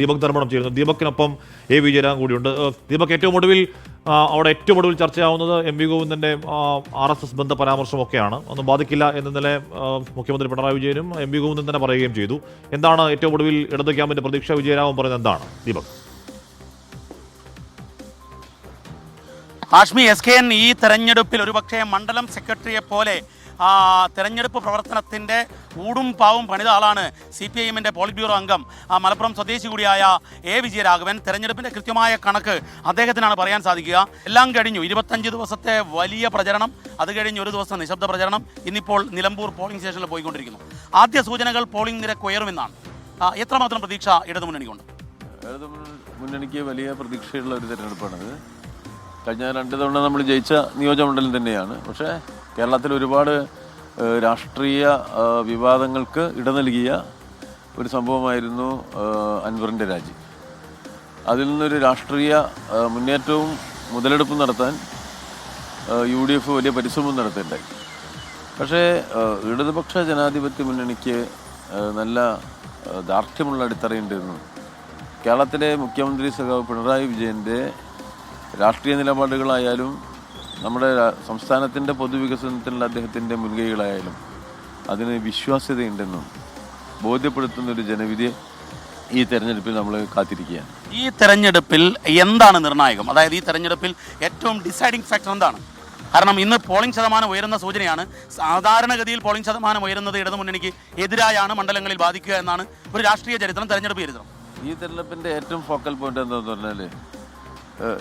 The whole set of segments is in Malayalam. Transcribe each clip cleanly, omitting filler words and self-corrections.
ദീപക് ധർമ്മടം ചേരുന്നു. ദീപക്കിനൊപ്പം എ വിജയരാഘവൻ കൂടിയുണ്ട്. ദീപക്, ഏറ്റവും ഒടുവിൽ ചർച്ചയാവുന്നത് എം വി ഗോവിന്ദന്റെ RSS ബന്ധ പരാമർശമൊക്കെയാണ്. ഒന്നും ബാധിക്കില്ല എന്ന നില മുഖ്യമന്ത്രി പിണറായി വിജയനും എം വി ഗോവിന്ദൻ തന്നെ പറയുകയും ചെയ്തു. എന്താണ് ഏറ്റവും ഒടുവിൽ ഇടത് ക്യാമ്പിന്റെ പ്രതീക്ഷ? വിജയരാഘവൻ പറയുന്നത് എന്താണ്? ദീപക്. ആഷ്മി, SKN ഈ തെരഞ്ഞെടുപ്പിൽ ഒരുപക്ഷെ മണ്ഡലം സെക്രട്ടറിയെ പോലെ തെരഞ്ഞെടുപ്പ് പ്രവർത്തനത്തിൻ്റെ ഊടും പാവും പണിത ആളാണ് CPIMന്റെ പോളിറ്റ് ബ്യൂറോ അംഗം മലപ്പുറം സ്വദേശി കൂടിയായ എ വിജയരാഘവൻ. തെരഞ്ഞെടുപ്പിൻ്റെ കൃത്യമായ കണക്ക് അദ്ദേഹത്തിനാണ് പറയാൻ സാധിക്കുക. എല്ലാം കഴിഞ്ഞു. 25 ദിവസത്തെ വലിയ പ്രചരണം, അത് കഴിഞ്ഞ് ഒരു ദിവസം നിശബ്ദ പ്രചരണം. ഇന്നിപ്പോൾ നിലമ്പൂർ പോളിംഗ് സ്റ്റേഷനിൽ പോയിക്കൊണ്ടിരിക്കുന്നു. ആദ്യ സൂചനകൾ പോളിംഗ് നിരക്ക് ഉയരുമെന്നാണ്. എത്രമാത്രം പ്രതീക്ഷ ഇടതുമുന്നണിക്കുണ്ട്? ഇടതുമുന്നണിക്ക് വലിയ പ്രതീക്ഷയുള്ള ഒരു തെരഞ്ഞെടുപ്പാണത്. കഴിഞ്ഞ 2 തവണ നമ്മൾ ജയിച്ച നിയോജകമണ്ഡലം തന്നെയാണ്. പക്ഷേ കേരളത്തിൽ ഒരുപാട് രാഷ്ട്രീയ വിവാദങ്ങൾക്ക് ഇട നൽകിയ ഒരു സംഭവമായിരുന്നു അൻവറിൻ്റെ രാജി. അതിൽ നിന്നൊരു രാഷ്ട്രീയ മുന്നേറ്റവും മുതലെടുപ്പും നടത്താൻ UDF വലിയ പരിശ്രമം നടത്തുന്നുണ്ടായി. പക്ഷേ ഇടതുപക്ഷ ജനാധിപത്യ മുന്നണിക്ക് നല്ല ദാർഢ്യമുള്ള അടിത്തറയുണ്ടായിരുന്നു. കേരളത്തിലെ മുഖ്യമന്ത്രി സഖാവ് പിണറായി വിജയൻ്റെ രാഷ്ട്രീയ നിലപാടുകളായാലും നമ്മുടെ സംസ്ഥാനത്തിൻ്റെ പൊതുവികസനത്തിലുള്ള അദ്ദേഹത്തിൻ്റെ മുൻകൈകളായാലും അതിന് വിശ്വാസ്യതയുണ്ടെന്നും ബോധ്യപ്പെടുത്തുന്നൊരു ജനവിധിയെ ഈ തെരഞ്ഞെടുപ്പിൽ നമ്മൾ കാത്തിരിക്കുകയാണ്. ഈ തെരഞ്ഞെടുപ്പിൽ എന്താണ് നിർണായകം? അതായത് ഈ തെരഞ്ഞെടുപ്പിൽ ഏറ്റവും ഡിസൈഡിങ് ഫാക്ടർ എന്താണ്? കാരണം ഇന്ന് പോളിംഗ് ശതമാനം ഉയരുന്ന സൂചനയാണ്. സാധാരണഗതിയിൽ പോളിംഗ് ശതമാനം ഉയരുന്നത് ഇടതുമുന്നണിക്ക് എതിരായാണ് മണ്ഡലങ്ങളിൽ ബാധിക്കുക എന്നാണ് ഒരു രാഷ്ട്രീയ ചരിത്രം, തെരഞ്ഞെടുപ്പ് ചരിത്രം. ഈ തെരഞ്ഞെടുപ്പിൻ്റെ ഏറ്റവും ഫോക്കൽ പോയിന്റ് എന്താണെന്ന് പറഞ്ഞാൽ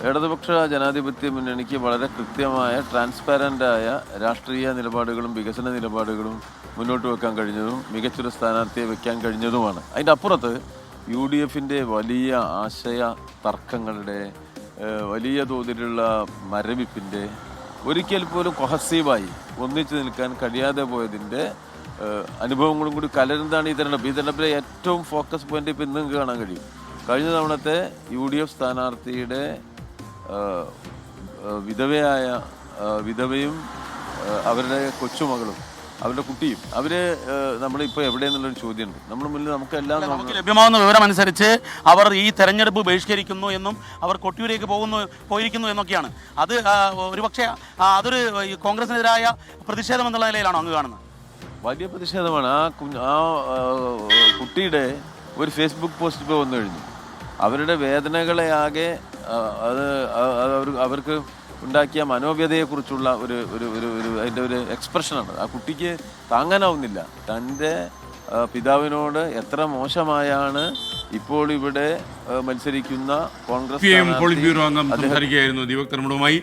ഇടതുപക്ഷ ജനാധിപത്യ മുന്നണിക്ക് വളരെ കൃത്യമായ ട്രാൻസ്പാരൻ്റായ രാഷ്ട്രീയ നിലപാടുകളും വികസന നിലപാടുകളും മുന്നോട്ട് വെക്കാൻ കഴിഞ്ഞതും മികച്ചൊരു സ്ഥാനാർത്ഥിയെ വെക്കാൻ കഴിഞ്ഞതുമാണ്. അതിൻ്റെ അപ്പുറത്ത് UDFൻ്റെ വലിയ ആശയ തർക്കങ്ങളുടെ വലിയ തോതിലുള്ള മരവിപ്പിൻ്റെ ഒരിക്കൽ പോലും കൊഹസീവായി ഒന്നിച്ചു നിൽക്കാൻ കഴിയാതെ പോയതിൻ്റെ അനുഭവങ്ങളും കൂടി കലരുന്നതാണ് ഈ തെരഞ്ഞെടുപ്പ്. ഈ തെരഞ്ഞെടുപ്പിലെ ഏറ്റവും ഫോക്കസ് പോയിന്റ് ഇപ്പോൾ ഇന്നും കാണാൻ കഴിയും. കഴിഞ്ഞ തവണത്തെ UDF സ്ഥാനാർത്ഥിയുടെ വിധവയും അവരുടെ കൊച്ചുമകളും അവരുടെ കുട്ടിയും നമ്മളിപ്പോൾ എവിടെയെന്നുള്ളൊരു ചോദ്യമുണ്ട്. നമ്മുടെ മുന്നിൽ നമുക്ക് ലഭ്യമാകുന്ന വിവരം അനുസരിച്ച് അവർ ഈ തെരഞ്ഞെടുപ്പ് ബഹിഷ്കരിക്കുന്നു എന്നും അവർ കൊട്ടിയൂരേക്ക് പോയിരിക്കുന്നു എന്നൊക്കെയാണ്. അത് ഒരുപക്ഷെ അതൊരു കോൺഗ്രസിനെതിരായ പ്രതിഷേധം എന്നുള്ള നിലയിലാണോ അങ്ങ് കാണുന്നത്? വലിയ പ്രതിഷേധമാണ്. ആ കുട്ടിയുടെ ഒരു ഫേസ്ബുക്ക് പോസ്റ്റ് ഇപ്പോൾ വന്നു കഴിഞ്ഞു. അവരുടെ വേദനകളെ ആകെ അവർക്ക് ഉണ്ടാക്കിയ മനോവ്യതയെക്കുറിച്ചുള്ള അതിൻ്റെ ഒരു എക്സ്പ്രഷനാണ്. ആ കുട്ടിക്ക് താങ്ങാനാവുന്നില്ല. തൻ്റെ പിതാവിനോട് എത്ര മോശമായാണ് ഇപ്പോൾ ഇവിടെ മത്സരിക്കുന്ന കോൺഗ്രസ് പോളിറ്റ് ബ്യൂറോ അംഗം സംസാരിക്കുകയായിരുന്നു ദീപക് ധർമ്മടവുമായി.